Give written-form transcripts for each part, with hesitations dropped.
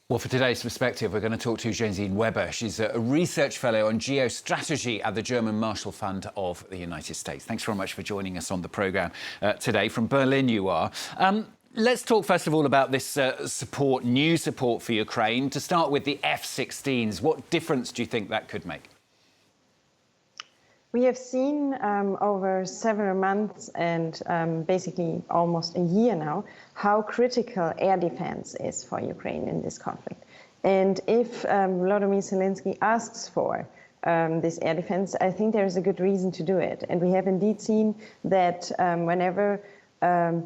Well, for today's perspective, we're going to talk to Gesine Weber. She's a research fellow on geostrategy at the German Marshall Fund of the United States. Thanks very much for joining us on the programme today. From Berlin you are. Let's talk first of all about this new support for Ukraine. To start with the F-16s, what difference do you think that could make? We have seen over several months and basically almost a year now how critical air defense is for Ukraine in this conflict. And if Volodymyr Zelensky asks for this air defense, I think there is a good reason to do it. And we have indeed seen that whenever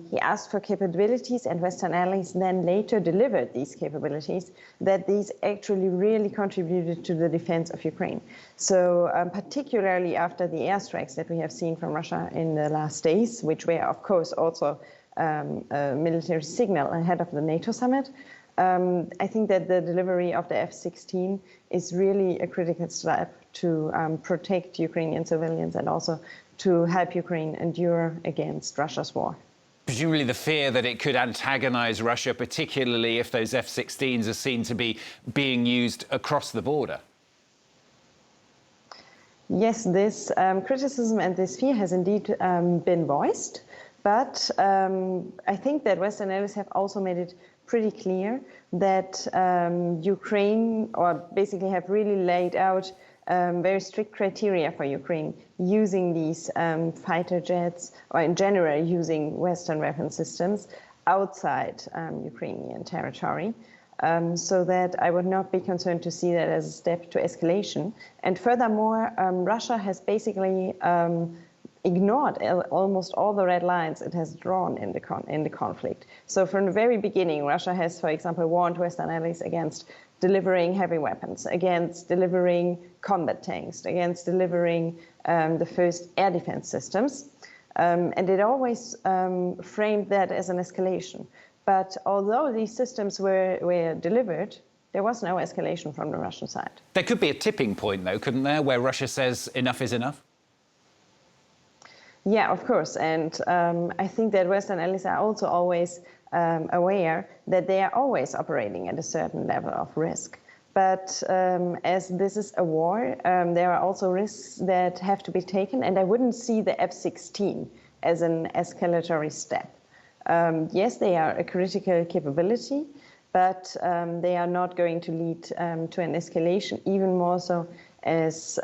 he asked for capabilities and Western allies then later delivered these capabilities, that these actually really contributed to the defense of Ukraine. So particularly after the airstrikes that we have seen from Russia in the last days, which were of course also a military signal ahead of the NATO summit, I think that the delivery of the F-16 is really a critical step to protect Ukrainian civilians and also to help Ukraine endure against Russia's war. Presumably the fear that it could antagonize Russia, particularly if those F-16s are seen to be being used across the border. Yes, this criticism and this fear has indeed been voiced, but I think that Western allies have also made it pretty clear that Ukraine, or basically have really laid out very strict criteria for Ukraine using these fighter jets, or in general using Western weapon systems outside Ukrainian territory, so that I would not be concerned to see that as a step to escalation. And furthermore, Russia has basically ignored almost all the red lines it has drawn in the conflict. So from the very beginning, Russia has, for example, warned Western allies against delivering heavy weapons, against delivering combat tanks, against delivering the first air defense systems. And it always framed that as an escalation. But although these systems were delivered, there was no escalation from the Russian side. There could be a tipping point, though, couldn't there, where Russia says enough is enough? Yeah, of course. And I think that Western allies are also always aware that they are always operating at a certain level of risk. But as this is a war, there are also risks that have to be taken. And I wouldn't see the F-16 as an escalatory step. Yes, they are a critical capability, but they are not going to lead to an escalation, even more so as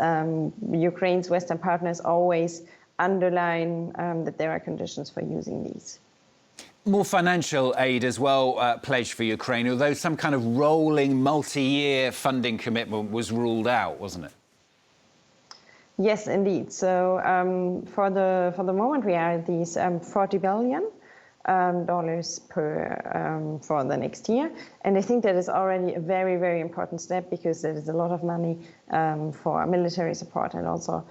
Ukraine's Western partners always underline that there are conditions for using these. More financial aid as well pledged for Ukraine, although some kind of rolling multi-year funding commitment was ruled out, wasn't it? Yes, indeed. So for the moment, we are at these $40 billion for the next year. And I think that is already a very, very important step, because there is a lot of money for military support and also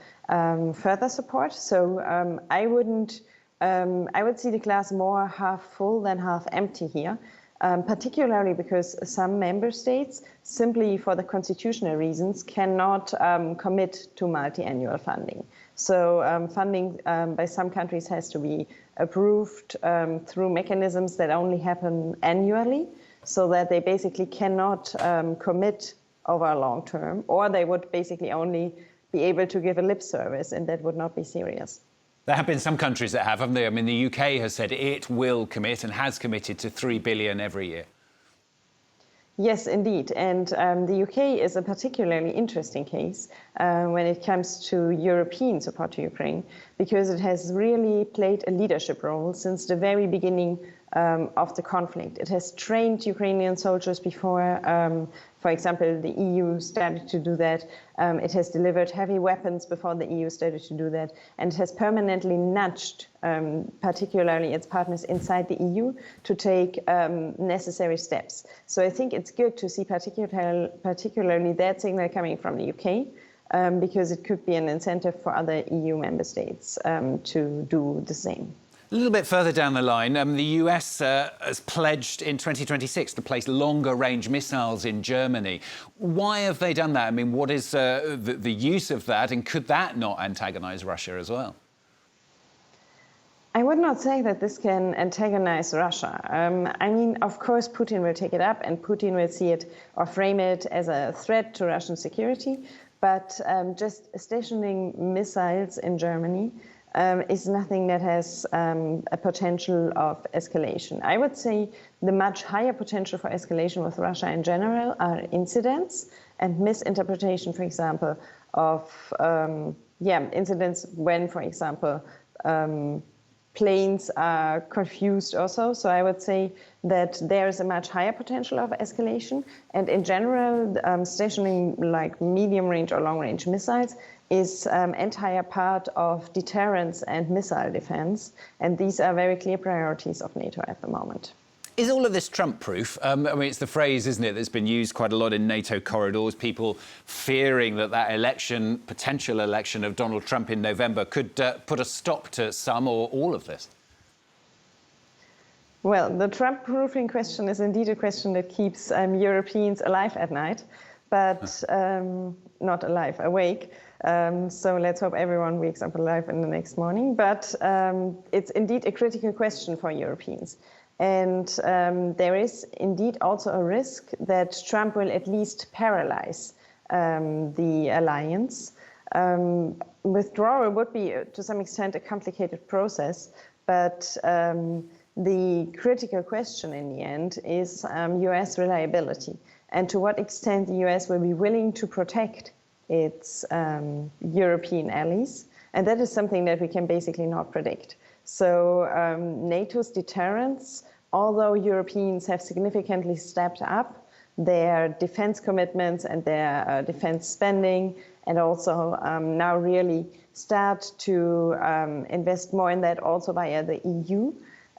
further support. So I would see the glass more half full than half empty here, particularly because some member states, simply for the constitutional reasons, cannot commit to multi-annual funding. So funding by some countries has to be approved through mechanisms that only happen annually, so that they basically cannot commit over a long term, or they would basically only be able to give a lip service, and that would not be serious. There have been some countries that have, haven't they? I mean, the UK has said it will commit and has committed to $3 billion every year. Yes, indeed. And the UK is a particularly interesting case when it comes to European support to Ukraine, because it has really played a leadership role since the very beginning of the conflict. It has trained Ukrainian soldiers before, for example, the EU started to do that. It has delivered heavy weapons before the EU started to do that, and it has permanently nudged, particularly its partners inside the EU, to take necessary steps. So I think it's good to see particularly that signal coming from the UK, because it could be an incentive for other EU member states to do the same. A little bit further down the line, the US has pledged in 2026 to place longer-range missiles in Germany. Why have they done that? I mean, what is the use of that, and could that not antagonise Russia as well? I would not say that this can antagonize Russia. I mean, of course, Putin will take it up and Putin will see it or frame it as a threat to Russian security. But just stationing missiles in Germany is nothing that has a potential of escalation. I would say the much higher potential for escalation with Russia in general are incidents and misinterpretation, for example, of incidents when, for example, planes are confused also. So I would say that there is a much higher potential of escalation. And in general, stationing like medium range or long range missiles is entire part of deterrence and missile defense. And these are very clear priorities of NATO at the moment. Is all of this Trump-proof? I mean, it's the phrase, isn't it, that's been used quite a lot in NATO corridors, people fearing that election, potential election of Donald Trump in November could put a stop to some or all of this. Well, the Trump-proofing question is indeed a question that keeps Europeans alive at night, but not alive, awake. So let's hope everyone wakes up alive in the next morning. But it's indeed a critical question for Europeans. And there is indeed also a risk that Trump will at least paralyze the alliance. Withdrawal would be, to some extent, a complicated process, but the critical question in the end is US reliability and to what extent the US will be willing to protect its European allies. And that is something that we can basically not predict. So NATO's deterrence, although Europeans have significantly stepped up their defense commitments and their defense spending, and also now really start to invest more in that also via the EU,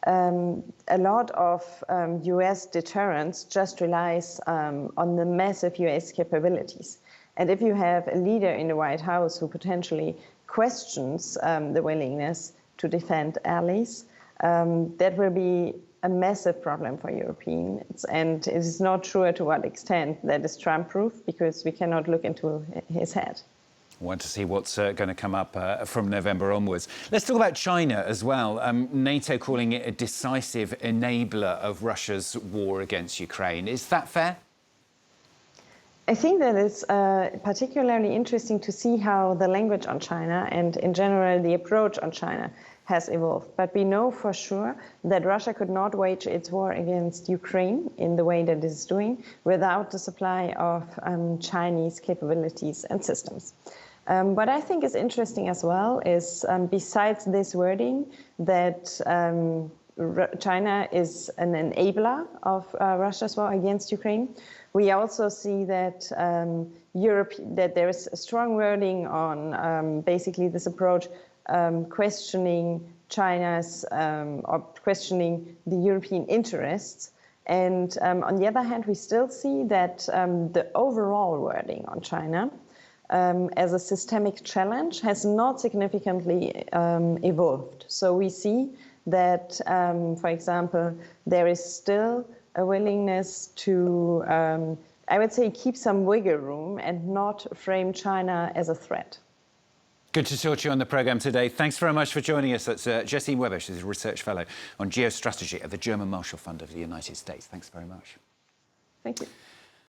a lot of US deterrence just relies on the massive US capabilities. And if you have a leader in the White House who potentially questions the willingness to defend allies, that will be a massive problem for Europeans. And it is not sure to what extent that is Trump-proof, because we cannot look into his head. I want to see what's going to come up from November onwards. Let's talk about China as well. NATO calling it a decisive enabler of Russia's war against Ukraine. Is that fair? I think that it's particularly interesting to see how the language on China and in general the approach on China has evolved. But we know for sure that Russia could not wage its war against Ukraine in the way that it is doing without the supply of Chinese capabilities and systems. What I think is interesting as well is besides this wording that China is an enabler of Russia's war against Ukraine, we also see that that there is a strong wording on basically this approach questioning China's or questioning the European interests. And on the other hand, we still see that the overall wording on China as a systemic challenge has not significantly evolved. So we see that, for example, there is still a willingness to, I would say, keep some wiggle room and not frame China as a threat. Good to talk to you on the programme today. Thanks very much for joining us. That's Gesine Weber. She's a research fellow on geostrategy at the German Marshall Fund of the United States. Thanks very much. Thank you.